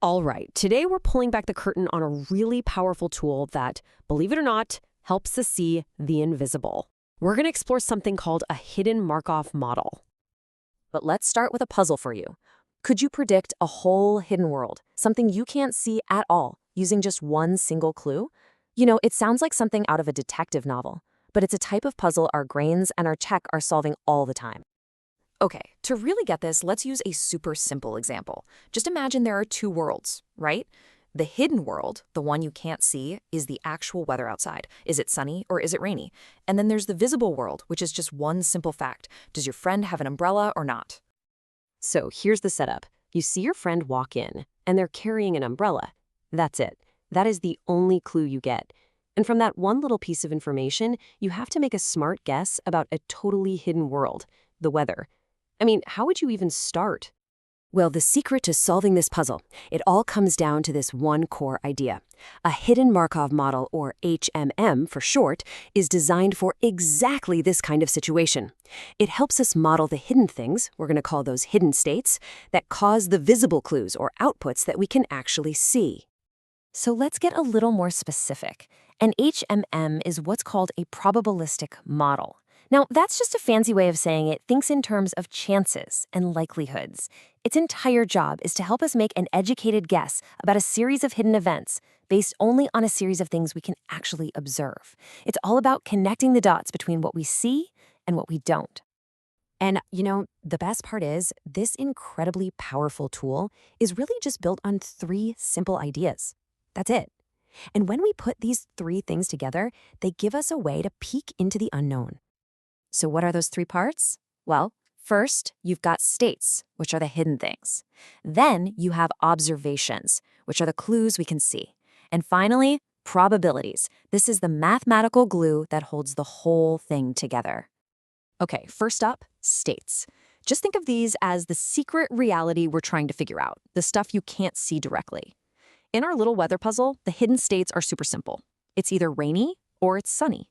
All right, today we're pulling back the curtain on a really powerful tool that, believe it or not, helps us see the invisible. We're going to explore something called a hidden Markov model. But let's start with a puzzle for you. Could you predict a whole hidden world, something you can't see at all, using just one single clue? It sounds like something out of a detective novel, but it's a type of puzzle our brains and our tech are solving all the time. Okay, to really get this, let's use a super simple example. Just imagine there are two worlds, right? The hidden world, the one you can't see, is the actual weather outside. Is it sunny or is it rainy? And then there's the visible world, which is just one simple fact. Does your friend have an umbrella or not? So here's the setup. You see your friend walk in, and they're carrying an umbrella. That's it. That is the only clue you get. And from that one little piece of information, you have to make a smart guess about a totally hidden world, the weather. I mean, how would you even start? Well, the secret to solving this puzzle, it all comes down to this one core idea. A hidden Markov model, or HMM for short, is designed for exactly this kind of situation. It helps us model the hidden things, we're going to call those hidden states, that cause the visible clues or outputs that we can actually see. So let's get a little more specific. An HMM is what's called a probabilistic model. Now, that's just a fancy way of saying it thinks in terms of chances and likelihoods. Its entire job is to help us make an educated guess about a series of hidden events based only on a series of things we can actually observe. It's all about connecting the dots between what we see and what we don't. And, the best part is, this incredibly powerful tool is really just built on three simple ideas. That's it. And when we put these three things together, they give us a way to peek into the unknown. So what are those three parts? Well, first, you've got states, which are the hidden things. Then you have observations, which are the clues we can see. And finally, probabilities. This is the mathematical glue that holds the whole thing together. Okay, first up, states. Just think of these as the secret reality we're trying to figure out, the stuff you can't see directly. In our little weather puzzle, the hidden states are super simple. It's either rainy or it's sunny.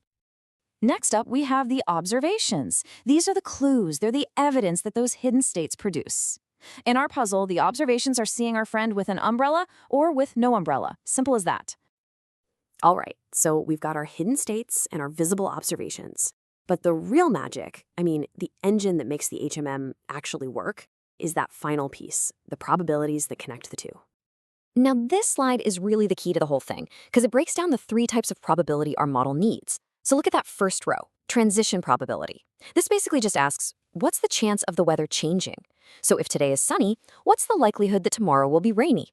Next up, we have the observations. These are the clues. They're the evidence that those hidden states produce. In our puzzle, the observations are seeing our friend with an umbrella or with no umbrella. Simple as that. All right, so we've got our hidden states and our visible observations. But the real magic, the engine that makes the HMM actually work, is that final piece, the probabilities that connect the two. Now, this slide is really the key to the whole thing, because it breaks down the three types of probability our model needs. So look at that first row, transition probability. This basically just asks, what's the chance of the weather changing? So if today is sunny, what's the likelihood that tomorrow will be rainy?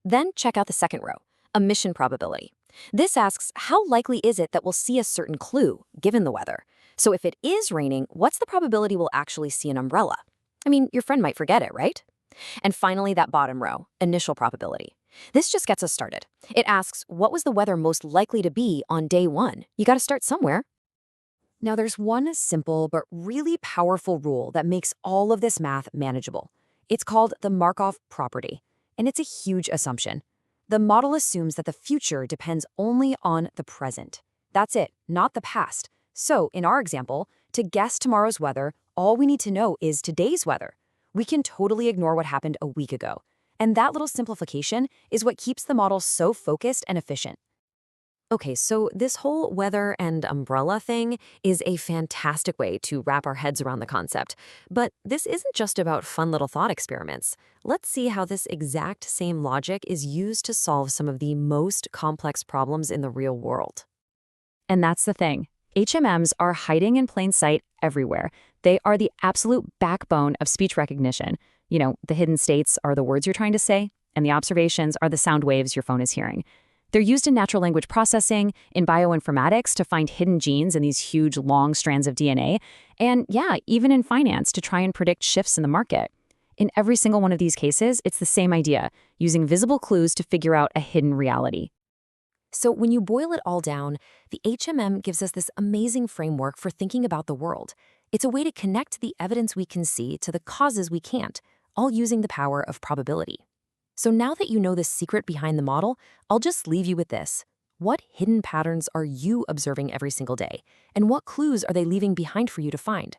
Then check out the second row, omission probability. This asks, how likely is it that we'll see a certain clue, given the weather? So if it is raining, what's the probability we'll actually see an umbrella? Your friend might forget it, right? And finally, that bottom row, initial probability. This just gets us started. It asks, what was the weather most likely to be on day one? You got to start somewhere. Now, there's one simple but really powerful rule that makes all of this math manageable. It's called the Markov property, and it's a huge assumption. The model assumes that the future depends only on the present. That's it, not the past. So, in our example, to guess tomorrow's weather, all we need to know is today's weather. We can totally ignore what happened a week ago. And that little simplification is what keeps the model so focused and efficient. Okay, so this whole weather and umbrella thing is a fantastic way to wrap our heads around the concept. But this isn't just about fun little thought experiments. Let's see how this exact same logic is used to solve some of the most complex problems in the real world. And that's the thing. HMMs are hiding in plain sight everywhere. They are the absolute backbone of speech recognition. The hidden states are the words you're trying to say, and the observations are the sound waves your phone is hearing. They're used in natural language processing, in bioinformatics to find hidden genes in these huge, long strands of DNA, and even in finance to try and predict shifts in the market. In every single one of these cases, it's the same idea, using visible clues to figure out a hidden reality. So when you boil it all down, the HMM gives us this amazing framework for thinking about the world. It's a way to connect the evidence we can see to the causes we can't, all using the power of probability. So now that you know the secret behind the model, I'll just leave you with this. What hidden patterns are you observing every single day? And what clues are they leaving behind for you to find?